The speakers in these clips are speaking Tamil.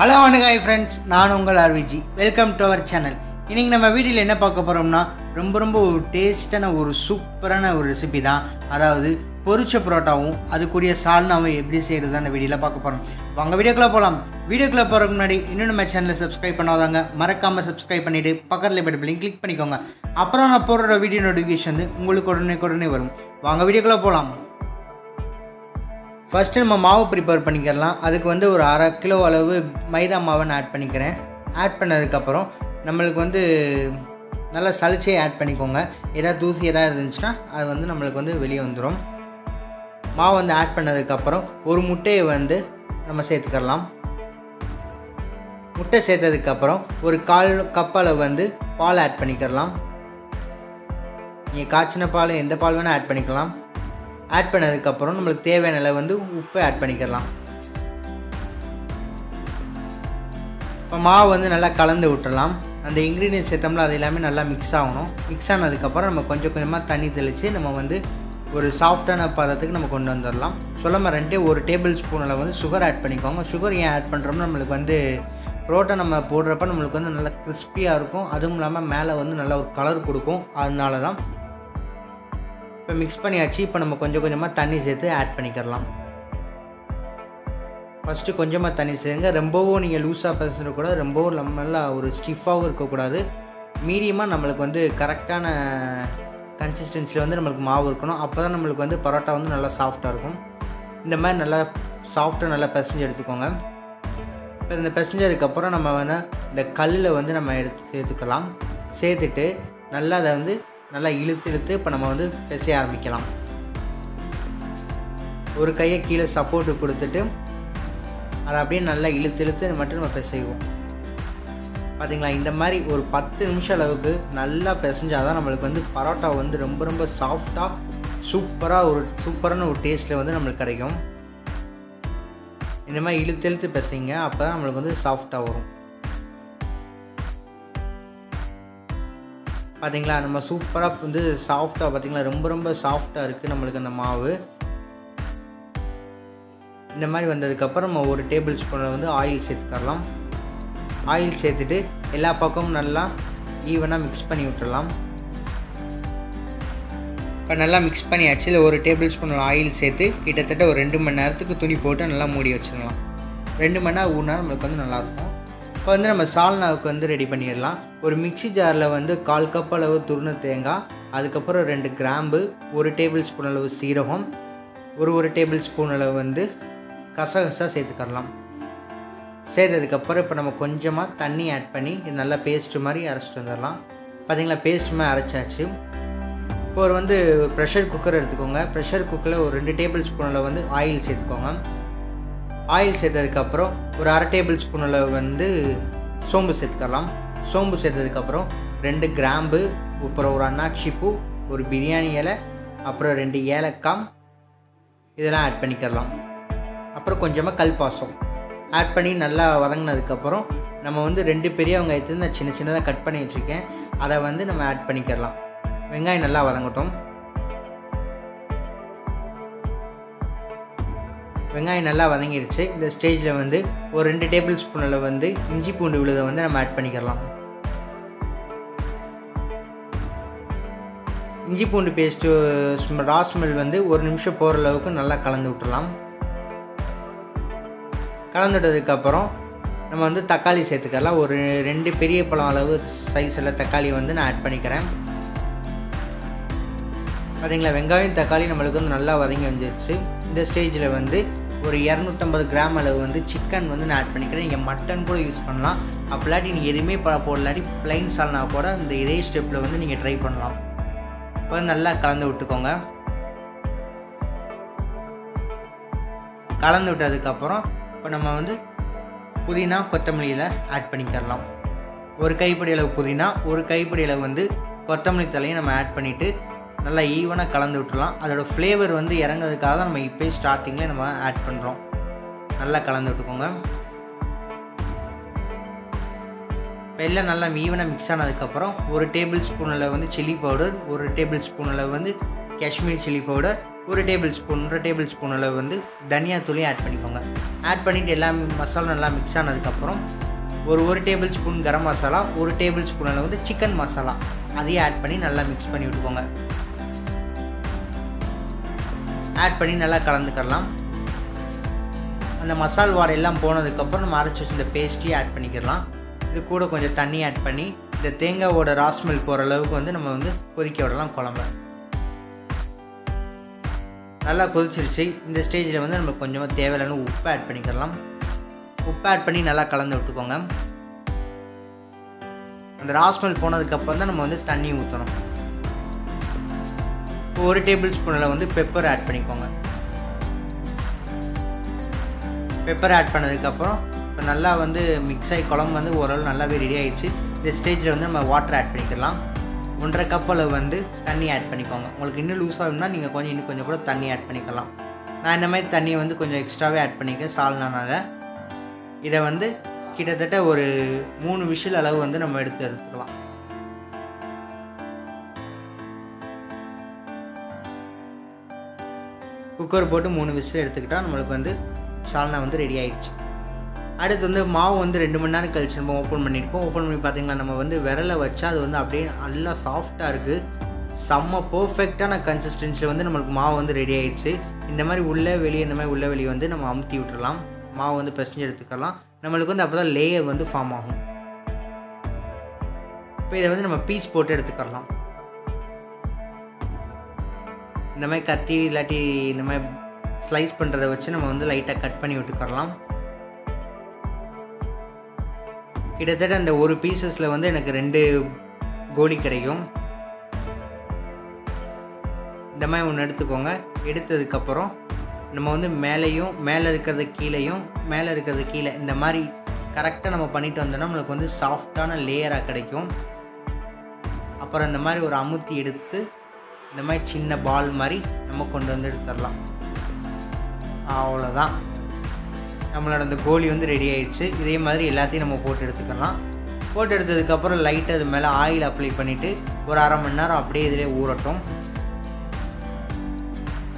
ஹலோ வணக்கம் ஃப்ரெண்ட்ஸ், நான் உங்கள் RVG. Welcome to our channel. இன்றைக்கி நம்ம வீடியோவில் என்ன பார்க்க போகிறோம்னா ரொம்ப ஒரு டேஸ்டான ஒரு சூப்பரான ஒரு ரெசிபி தான். அதாவது பொரிச்ச பரோட்டாவும் அதுக்குரிய சால்னாவும் எப்படி செய்கிறது அந்த வீடியோவில் பார்க்க போகிறோம். வாங்க வீடியோக்குள்ளே போகலாம். வீடியோக்குள்ளே போகிறதுக்கு முன்னாடி இன்னும் நம்ம சேனலை சப்ஸ்கிரைப் பண்ணாதாங்க மறக்காமல் சப்ஸ்கிரைப் பண்ணிவிட்டு பக்கத்தில் பெல் பட்டனை கிளிக் பண்ணிக்கோங்க. அப்புறம் நான் போடுற வீடியோ நோட்டிஃபிகேஷன் வந்து உங்களுக்கு உடனே வரும். வாங்க வீடியோக்குள்ளே போகலாம். ஃபஸ்ட்டு நம்ம மாவு ப்ரிப்பேர் பண்ணிக்கலாம். அதுக்கு வந்து ஒரு அரை கிலோ அளவு மைதா மாவை நான் ஆட் பண்ணிக்கிறேன். ஆட் பண்ணதுக்கப்புறம் நம்மளுக்கு வந்து நல்லா சளிச்சே ஆட் பண்ணிக்கோங்க. ஏதாவது தூசி ஏதாவது இருந்துச்சுன்னா அது வந்து நம்மளுக்கு வந்து வெளியே வந்துடும். மாவு வந்து ஆட் பண்ணதுக்கப்புறம் ஒரு முட்டையை வந்து நம்ம சேர்த்துக்கலாம். முட்டை சேர்த்ததுக்கப்புறம் ஒரு 1/4 கப் அளவு வந்து பால் ஆட் பண்ணிக்கலாம். நீங்கள் காய்ச்சின பால் எந்த பால் வேணால் ஆட் பண்ணிக்கலாம். ஆட் பண்ணதுக்கப்புறம் நம்மளுக்கு தேவையான அளவு வந்து உப்பு ஆட் பண்ணிக்கலாம். இப்போ மாவு வந்து நல்லா கலந்து விட்டுறலாம். அந்த இன்க்ரீடியன்ஸ் சேர்த்தோம்னா அது எல்லாமே நல்லா மிக்ஸ் ஆகணும். மிக்ஸ் ஆனதுக்கப்புறம் நம்ம கொஞ்சம் கொஞ்சமாக தண்ணி தெளித்து நம்ம வந்து ஒரு சாஃப்டான பதத்துக்கு நம்ம கொண்டு வந்துடலாம். சொல்ல மறந்துட்டு ஒரு டேபிள் ஸ்பூன் அளவு வந்து சுகர் ஆட் பண்ணிக்கோங்க. சுகர் ஏன் ஆட் பண்ணுறோம்னா நம்மளுக்கு வந்து புரோட்டா நம்ம போடுறப்ப நம்மளுக்கு வந்து நல்லா கிறிஸ்பியாக இருக்கும். அதுவும் இல்லாமல் மேலே வந்து நல்ல ஒரு கலர் கொடுக்கும். அதனால தான் இப்போ மிக்ஸ் பண்ணியாச்சு. இப்போ நம்ம கொஞ்சம் கொஞ்சமாக தண்ணி சேர்த்து ஆட் பண்ணிக்கலாம். ஃபஸ்ட்டு கொஞ்சமாக தண்ணி சேருங்க. ரொம்பவும் நீங்கள் லூஸாக பேசக்கூடாது, ரொம்பவும் நல்லா ஒரு ஸ்டிஃபாகவும் இருக்கக்கூடாது. மீடியமாக நம்மளுக்கு வந்து கரெக்டான கன்சிஸ்டன்சியில் வந்து நம்மளுக்கு மாவு இருக்கணும். அப்போ தான் நம்மளுக்கு வந்து பரோட்டா வந்து நல்லா சாஃப்டாக இருக்கும். இந்த மாதிரி நல்லா சாஃப்டாக நல்லா பிசைஞ்சு எடுத்துக்கோங்க. இப்போ இந்த பிசைஞ்சதுக்கப்புறம் நம்ம வந்து இந்த கல்லில் வந்து நம்ம எடுத்து சேர்த்துக்கலாம். சேர்த்துட்டு நல்லா அதை வந்து நல்லா இழுத்து இப்போ நம்ம வந்து பிசைய ஆரம்பிக்கலாம். ஒரு கையை கீழே சப்போர்ட்டு கொடுத்துட்டு அதை அப்படியே நல்லா இழுத்து மட்டும் நம்ம பிசைவோம். பார்த்திங்களா, இந்த மாதிரி ஒரு 10 நிமிஷம் அளவுக்கு நல்லா பிசைஞ்சால் தான் நம்மளுக்கு வந்து பரோட்டா வந்து ரொம்ப சாஃப்டாக சூப்பரான ஒரு டேஸ்ட்டில் வந்து நம்மளுக்கு கிடைக்கும். இந்த மாதிரி இழுத்து பிசைங்க, அப்போ தான் நம்மளுக்கு வந்து சாஃப்டாக வரும். பார்த்திங்களா, நம்ம சூப்பராக வந்து சாஃப்டாக பார்த்திங்களா ரொம்ப சாஃப்டாக இருக்குது நம்மளுக்கு அந்த மாவு. இந்த மாதிரி வந்ததுக்கப்புறம் நம்ம ஒரு டேபிள் ஸ்பூனில் வந்து ஆயில் சேர்த்துக்கலாம். ஆயில் சேர்த்துட்டு எல்லா பக்கமும் நல்லா ஈவனாக மிக்ஸ் பண்ணி விட்டுடலாம். இப்போ நல்லா மிக்ஸ் பண்ணியாச்சு. இல்லை ஒரு டேபிள் ஸ்பூனில் ஆயில் சேர்த்து கிட்டத்தட்ட ஒரு 2 மணி நேரத்துக்கு துணி போட்டு நல்லா மூடி வச்சிடலாம். 2 மணி நேரம் ஊறினா நம்மளுக்கு வந்து நல்லாயிருக்கும். இப்போ வந்து நம்ம சால்னாவுக்கு வந்து ரெடி பண்ணிடலாம். ஒரு மிக்ஸி ஜாரில் வந்து 1/4 கப் அளவு துருண தேங்காய், அதுக்கப்புறம் 2 கிராம்பு, 1 டேபிள் ஸ்பூன் அளவு சீரகம், ஒரு டேபிள் ஸ்பூன் அளவு வந்து கசகசா சேர்த்துக்கலாம். சேர்த்ததுக்கப்புறம் இப்போ நம்ம கொஞ்சமாக தண்ணி ஆட் பண்ணி இது நல்லா பேஸ்ட்டு மாதிரி அரைச்சிட்டு வந்துடலாம். பார்த்திங்களா, பேஸ்ட் மாதிரி அரைச்சாச்சு. இப்போ ஒரு வந்து ப்ரெஷர் குக்கர் எடுத்துக்கோங்க. ப்ரெஷர் குக்கரில் ஒரு 2 டேபிள் ஸ்பூன் அளவு வந்து ஆயில் சேர்த்துக்கோங்க. ஆயில் சேர்த்ததுக்கப்புறம் ஒரு அரை டேபிள் ஸ்பூன் அளவு வந்து சோம்பு சேர்த்துக்கலாம். சோம்பு சேர்த்ததுக்கப்புறம் 2 கிராம்பு, அப்புறம் ஒரு அன்னாச்சி பூ, ஒரு பிரியாணி இலை, அப்புறம் 2 ஏலக்காய் இதெல்லாம் ஆட் பண்ணிக்கலாம். அப்புறம் கொஞ்சமாக கல்பாசம் ஆட் பண்ணி நல்லா வதங்கினதுக்கப்புறம் நம்ம வந்து 2 பெரிய வெங்காயத்தை நான் சின்னதாக கட் பண்ணி வச்சுருக்கேன். அதை வந்து நம்ம ஆட் பண்ணிக்கலாம். வெங்காயம் நல்லா வதங்கட்டும். வெங்காயம் நல்லா வதங்கிருச்சு. இந்த ஸ்டேஜில் வந்து ஒரு 2 டேபிள் ஸ்பூனில் வந்து இஞ்சி பூண்டு விழுதை வந்து நம்ம ஆட் பண்ணிக்கலாம். இஞ்சி பூண்டு பேஸ்ட்டு ரா ஸ்மெல் வந்து 1 நிமிஷம் போகிற அளவுக்கு நல்லா கலந்து விட்டுடலாம். கலந்துட்டதுக்கப்புறம் நம்ம வந்து தக்காளி சேர்த்துக்கலாம். ஒரு 2 பெரிய பழம் அளவு சைஸில் தக்காளி வந்து நான் ஆட் பண்ணிக்கிறேன். பார்த்திங்களா, வெங்காயம் தக்காளி நம்மளுக்கு வந்து நல்லா வதங்கி வந்துடுச்சு. இந்த ஸ்டேஜில் வந்து ஒரு 250 கிராம் அளவு வந்து சிக்கன் வந்து நான் ஆட் பண்ணிக்கிறேன். நீங்கள் மட்டன் கூட யூஸ் பண்ணலாம். அப்படிலாட்டி நீங்கள் எதுவுமே போடலாட்டி ப்ளைன் சால்னா கூட இந்த இதே ஸ்டெப்பில் வந்து நீங்கள் ட்ரை பண்ணலாம். இப்போ நல்லா கலந்து விட்டுக்கோங்க. கலந்து விட்டதுக்கப்புறம் இப்போ நம்ம வந்து புதினா கொத்தமல்லியில் ஆட் பண்ணிக்கலாம். ஒரு கைப்பிடி அளவு புதினா, ஒரு கைப்பிடி அளவு வந்து கொத்தமல்லி தலையும் நம்ம ஆட் பண்ணிவிட்டு நல்லா ஈவனாக கலந்து விட்டுடலாம். அதோடய ஃப்ளேவர் வந்து இறங்கிறதுக்காக தான் நம்ம இப்போ ஸ்டார்டிங்கில் நம்ம ஆட் பண்ணுறோம். நல்லா கலந்து விட்டுக்கோங்க. இப்போ எல்லாம் நல்லா ஈவனாக மிக்ஸ் ஆனதுக்கப்புறம் ஒரு டேபிள் ஸ்பூனில் வந்து சில்லி பவுடர், ஒரு டேபிள் ஸ்பூனில் வந்து Kashmir chilli powder, 1 table spoon 1 table spoon அளவு வந்து தனியாத்தூளையும் ஆட் பண்ணிக்கோங்க. ஆட் பண்ணிவிட்டு எல்லா மசாலா நல்லா மிக்ஸ் ஆனதுக்கப்புறம் ஒரு table spoon garam masala, 1 table spoon அளவு வந்து சிக்கன் மசாலா அதையும் ஆட் பண்ணி நல்லா மிக்ஸ் பண்ணி விட்டுக்கோங்க. ஆட் பண்ணி நல்லா கலந்துக்கலாம். அந்த மசால் வாடையெல்லாம் போனதுக்கப்புறம் நம்ம அரைச்சி வச்சு இந்த பேஸ்ட்டையும் ஆட் பண்ணிக்கலாம். இது கூட கொஞ்சம் தண்ணி ஆட் பண்ணி இந்த தேங்காவோட ரா ஸ்மெல் போகிற அளவுக்கு வந்து நம்ம வந்து கொதிக்க விடலாம் குழம்ப. நல்லா கொதிச்சிருச்சு. இந்த ஸ்டேஜில் வந்து நம்ம கொஞ்சமாக தேவையான உப்பு ஆட் பண்ணிக்கலாம். உப்பு ஆட் பண்ணி நல்லா கலந்து விட்டுக்கோங்க. அந்த ரா ஸ்மெல் போனதுக்கப்புறம் தான் நம்ம வந்து தண்ணி ஊற்றணும். 1 டேபிள் ஸ்பூனில் வந்து பெப்பர் ஆட் பண்ணிக்கோங்க. பெப்பர் ஆட் பண்ணதுக்கப்புறம் இப்போ நல்லா வந்து மிக்ஸ் ஆகி குழம்பு வந்து ஓரளவு நல்லாவே ரெடி ஆகிடுச்சு. இந்த ஸ்டேஜில் வந்து நம்ம வாட்டர் ஆட் பண்ணிக்கலாம். 1.5 கப் அளவு வந்து தண்ணி ஆட் பண்ணிக்கோங்க. உங்களுக்கு இன்னும் லூஸாக வேணும்னா நீங்கள் இன்னும் கொஞ்சம் கூட தண்ணி ஆட் பண்ணிக்கலாம். நான் இந்த மாதிரி தண்ணியை வந்து கொஞ்சம் எக்ஸ்ட்ராவே ஆட் பண்ணிக்கிறேன் சால்னானால. இதை வந்து கிட்டத்தட்ட ஒரு 3 விசில் அளவு வந்து நம்ம எடுத்துக்கலாம். குக்கர் போட்டு 3 விசில் எடுத்துக்கிட்டால் நம்மளுக்கு வந்து சால்னா வந்து ரெடி ஆகிடுச்சு. அடுத்து வந்து மாவு வந்து 2 மணி நேரம் கழிச்சு நம்ம ஓப்பன் பண்ணியிருக்கோம். ஓப்பன் பண்ணி பார்த்திங்கன்னா நம்ம வந்து விரலை வச்சா அது வந்து அப்படியே நல்லா சாஃப்டாக இருக்குது. செம்ம பர்ஃபெக்டான கன்சிஸ்டன்சியில் வந்து நம்மளுக்கு மாவு வந்து ரெடி ஆகிடுச்சு. இந்த மாதிரி உள்ளே வெளியே இந்த மாதிரி உள்ளே வெளியே வந்து நம்ம அமுத்தி விட்டுறலாம். மாவு வந்து பிசைஞ்சு எடுத்துக்கலாம். நம்மளுக்கு வந்து அப்போ தான் லேயர் வந்து ஃபார்ம் ஆகும். இப்போ இதை வந்து நம்ம பீஸ் போட்டு எடுத்துக்கலாம். இந்த மாதிரி கத்தி இல்லாட்டி இந்த மாதிரி ஸ்லைஸ் பண்ணுறதை வச்சு நம்ம வந்து லைட்டாக கட் பண்ணி விட்டுக்கலாம். கிட்டத்தட்ட அந்த ஒரு பீசஸில் வந்து எனக்கு 2 கோலி கிடைக்கும். இந்த மாதிரி ஒன்று எடுத்துக்கோங்க. எடுத்ததுக்கப்புறம் நம்ம வந்து மேலே இருக்கிறது கீழேயும் மேலே இருக்கிறது கீழே இந்த மாதிரி கரெக்டாக நம்ம பண்ணிட்டு வந்தோம்னா நம்மளுக்கு வந்து சாஃப்டான லேயராக கிடைக்கும். அப்புறம் இந்த மாதிரி ஒரு அமுத்தி எடுத்து இந்த மாதிரி சின்ன பால் மாதிரி நம்ம கொண்டு வந்து எடுத்துடலாம். அவ்வளோதான், நம்மளோட அந்த கோலி வந்து ரெடி ஆகிடுச்சு. இதே மாதிரி எல்லாத்தையும் நம்ம போட்டு எடுத்துக்கலாம். போட்டு எடுத்ததுக்கப்புறம் லைட்டாக அது மேலே ஆயில் அப்ளை பண்ணிவிட்டு ஒரு 1/2 மணி நேரம் அப்படியே இதிலே ஊறட்டும்.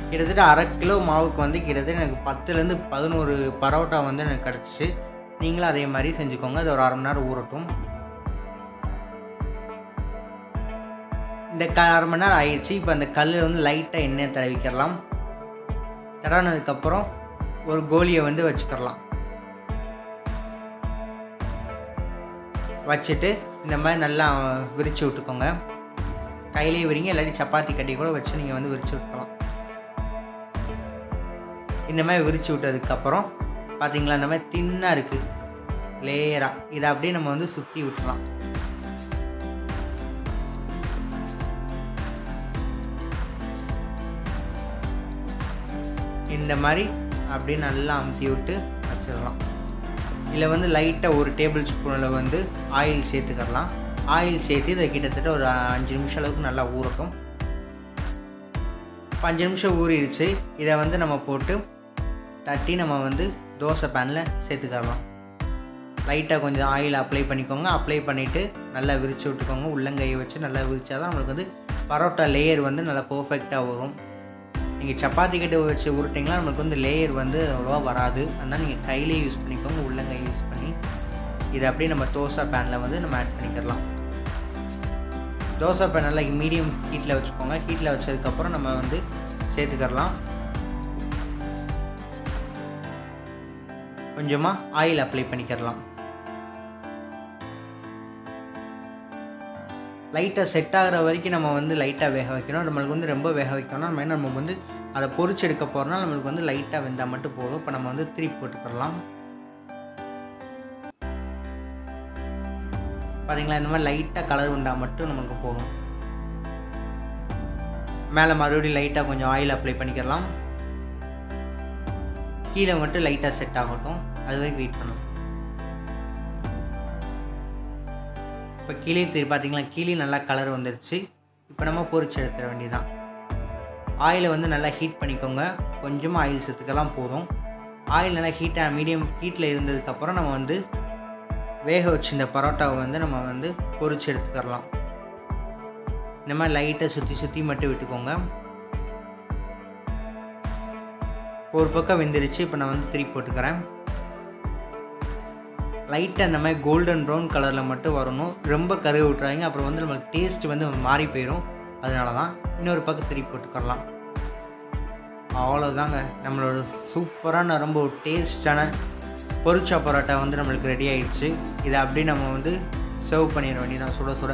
கிட்டத்தட்ட 1/2 கிலோ மாவுக்கு வந்து கிட்டத்தட்ட எனக்கு 10லேருந்து 11 பரோட்டா வந்து எனக்கு கிடச்சிச்சு. நீங்களும் அதே மாதிரி செஞ்சுக்கோங்க. அது ஒரு 1/2 மணி நேரம் ஊறட்டும். இந்த 1/2 மணி நேரம் ஆயிடுச்சு. இப்போ அந்த கல்லில் வந்து லைட்டாக எண்ணெய் தடவிக்கலாம். தடவினதுக்கப்புறம் ஒரு கோலியை வந்து வச்சுக்கலாம். வச்சுட்டு இந்த மாதிரி நல்லா விரித்து விட்டுக்கோங்க. கையிலேயே விரிங்க, இல்லாட்டி சப்பாத்தி கட்டி கூட வச்சு நீங்கள் வந்து விரித்து விட்டுக்கலாம். இந்த மாதிரி விரித்து விட்டதுக்கப்புறம் பார்த்திங்களா இந்த மாதிரி தின்னாக இருக்குது லேயராக. இதை அப்படியே நம்ம வந்து சுற்றி விட்டுலாம். இந்த மாதிரி அப்படியே நல்லா அமுத்தி விட்டு வச்சிடலாம். இதில் வந்து லைட்டாக 1 டேபிள் ஸ்பூனில் வந்து ஆயில் சேர்த்துக்கலாம். ஆயில் சேர்த்து இதை கிட்டத்தட்ட ஒரு 5 நிமிஷம் அளவுக்கு நல்லா ஊறட்டும். 5 நிமிஷம் ஊறிடுச்சு. இதை வந்து நம்ம போட்டு தட்டி நம்ம வந்து தோசை பேனில் சேர்த்துக்கலாம். லைட்டாக கொஞ்சம் ஆயில் அப்ளை பண்ணிக்கோங்க. அப்ளை பண்ணிவிட்டு நல்லா விரித்து விட்டுக்கோங்க. உள்ளங்கையை வச்சு நல்லா விரிச்சா தான் நம்மளுக்கு வந்து பரோட்டா லேயர் வந்து நல்லா பர்ஃபெக்டாக வரும். நீங்கள் சப்பாத்தி கட்டை வச்சு உருட்டிங்கன்னா நம்மளுக்கு வந்து லேயர் வந்து அவ்வளோவா வராது. அதனால் நீங்கள் கையிலே யூஸ் பண்ணிக்கோங்க, உள்ளங்கை யூஸ் பண்ணி. இதை அப்படியே நம்ம தோசை பேனில் வந்து நம்ம ஆட் பண்ணிக்கலாம். தோசை பேன் நல்லா மீடியம் ஹீட்டில் வச்சுக்கோங்க. ஹீட்டில் வச்சதுக்கப்புறம் நம்ம வந்து சேர்த்துக்கலாம். கொஞ்சமாக ஆயில் அப்ளை பண்ணிக்கலாம். லைட்டாக செட் ஆகிற வரைக்கும் நம்ம வந்து லைட்டாக வேக வைக்கணும். நம்மளுக்கு வந்து ரொம்ப வேக வைக்கணும்னா நம்ம வந்து அதை பொரிச்சு எடுக்க போகிறோம்னா நம்மளுக்கு வந்து லைட்டாக வெந்தால் மட்டும் போதும். இப்போ நம்ம வந்து திருப்பி போட்டுக்கலாம். பார்த்தீங்களா, இந்த மாதிரி லைட்டாக கலர் வந்தால் மட்டும் நமக்கு போதும். மேலே மறுபடியும் லைட்டாக கொஞ்சம் ஆயில் அப்ளை பண்ணிக்கலாம். கீழே மட்டும் லைட்டாக செட் ஆகட்டும், அது வரைக்கும் வெயிட் பண்ணணும். இப்போ கீழே பார்த்தீங்களா, கீழே நல்லா கலர் வந்துருச்சு. இப்போ நம்ம பொரிச்சு எடுத்துட வேண்டியதான். ஆயிலை வந்து நல்லா ஹீட் பண்ணிக்கோங்க. கொஞ்சமாக ஆயில் சேர்த்துக்கலாம் போதும். ஆயில் நல்லா மீடியம் ஹீட்டில் இருந்ததுக்கப்புறம் நம்ம வந்து வேக வச்சு இந்த பரோட்டாவை வந்து நம்ம வந்து பொரிச்சு எடுத்துக்கலாம். இந்த மாதிரி லைட்டாக சுற்றி மட்டும் விட்டுக்கோங்க. ஒரு பக்கம் வெந்துருச்சு. இப்போ நான் வந்து திருப்பி போட்டுக்கிறேன். லைட்டாக இந்த மாதிரி கோல்டன் ப்ரௌன் கலரில் மட்டும் வரணும். ரொம்ப கருக விட்றாங்க, அப்புறம் வந்து நம்மளுக்கு டேஸ்ட் வந்து மாறி போயிடும். அதனால தான் இன்னொரு பக்கம் திருப்பி போட்டுக்கலாம். அவ்வளோதாங்க, நம்மளோட சூப்பரான ரொம்ப டேஸ்டான பொரிச்சா பரோட்டா வந்து நம்மளுக்கு ரெடி ஆகிடுச்சு. இதை அப்படியே நம்ம வந்து சர்வ் பண்ணிட வேண்டியதான் சுட சுட.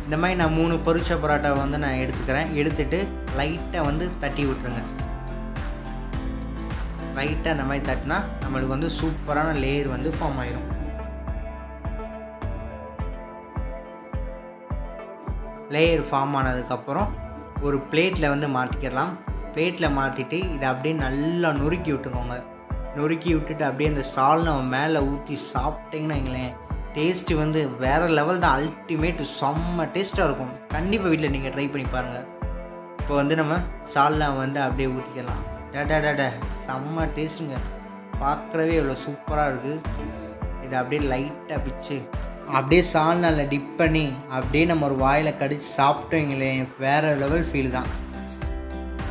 இந்த மாதிரி நான் 3 பொரிச்சா பரோட்டாவை வந்து நான் எடுத்துக்கிறேன். எடுத்துகிட்டு லைட்டாக வந்து தட்டி விட்டுருங்க. லைட்டாக இந்த மாதிரி தட்டினா நம்மளுக்கு வந்து சூப்பரான லேயர் வந்து ஃபார்ம் ஆயிடும். லேயர் ஃபார்ம் ஆனதுக்கப்புறம் ஒரு பிளேட்டில் வந்து மாற்றிக்கிடலாம். பிளேட்டில் மாற்றிட்டு இதை அப்படியே நல்லா நொறுக்கி விட்டுக்கோங்க. நொறுக்கி விட்டுட்டு அப்படியே அந்த சால்னை மேலே ஊற்றி சாப்பிட்டிங்கன்னா எங்களேன், டேஸ்ட்டு வந்து வேறு லெவல் தான். அல்டிமேட் செம்ம டேஸ்ட்டாக இருக்கும். கண்டிப்பாக வீட்டில் நீங்கள் ட்ரை பண்ணி பாருங்கள். இப்போ வந்து நம்ம சால்னை வந்து அப்படியே ஊற்றிக்கலாம். டட செம்ம டேஸ்ட்டுங்க. பார்க்குறவே இவ்வளோ சூப்பராக இருக்குது. இதை அப்படியே லைட்டாக பிச்சு அப்படியே சால்னாவில் டிப் பண்ணி அப்படியே நம்ம ஒரு வாயில் கடிச்சு சாப்பிட்டோங்களேன், வேறு லெவல் ஃபீல் தான்.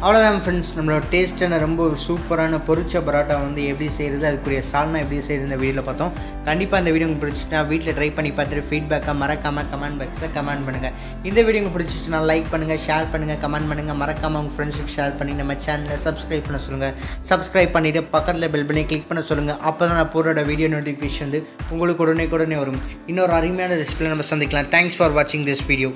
அவ்வளோதான் ஃப்ரெண்ட்ஸ், நம்மளோட டேஸ்ட்டான ரொம்ப சூப்பரான பொரிச்ச பரோட்டா வந்து எப்படி செய்கிறது, அதுக்குரிய சால்னா எப்படி செய்கிறது இந்த வீடியோவில் பார்த்தோம். கண்டிப்பாக இந்த வீடியோ உங்களுக்கு பிடிச்சிச்சுன்னா வீட்டில் ட்ரை பண்ணி பார்த்துட்டு ஃபீட்பேக்காக மறக்காமல் கமெண்ட் பாக்ஸில் கமெண்ட் பண்ணுங்கள். இந்த வீடியோ உங்களுக்கு பிடிச்சிச்சுன்னா லைக் பண்ணுங்கள், ஷேர் பண்ணுங்கள், கமெண்ட் பண்ணுங்கள். மறக்காமல் உங்கள் ஃப்ரெண்ட்ஸுக்கு ஷேர் பண்ணி நம்ம சேனலை சப்ஸ்கிரைப் பண்ண சொல்லுங்கள். சப்ஸ்கிரைப் பண்ணிவிட்டு பக்கத்தில் பெல் பண்ணி கிளிக் பண்ண சொல்லுங்கள். அப்போ தான் நான் போடுற வீடியோ நோட்டிஃபிகேஷன் வந்து உங்களுக்கு உடனே வரும். இன்னொரு அருமையான ரெசிபியில் நம்ம சந்திக்கலாம். தேங்க்ஸ் ஃபார் வாட்சிங் திஸ் வீடியோ.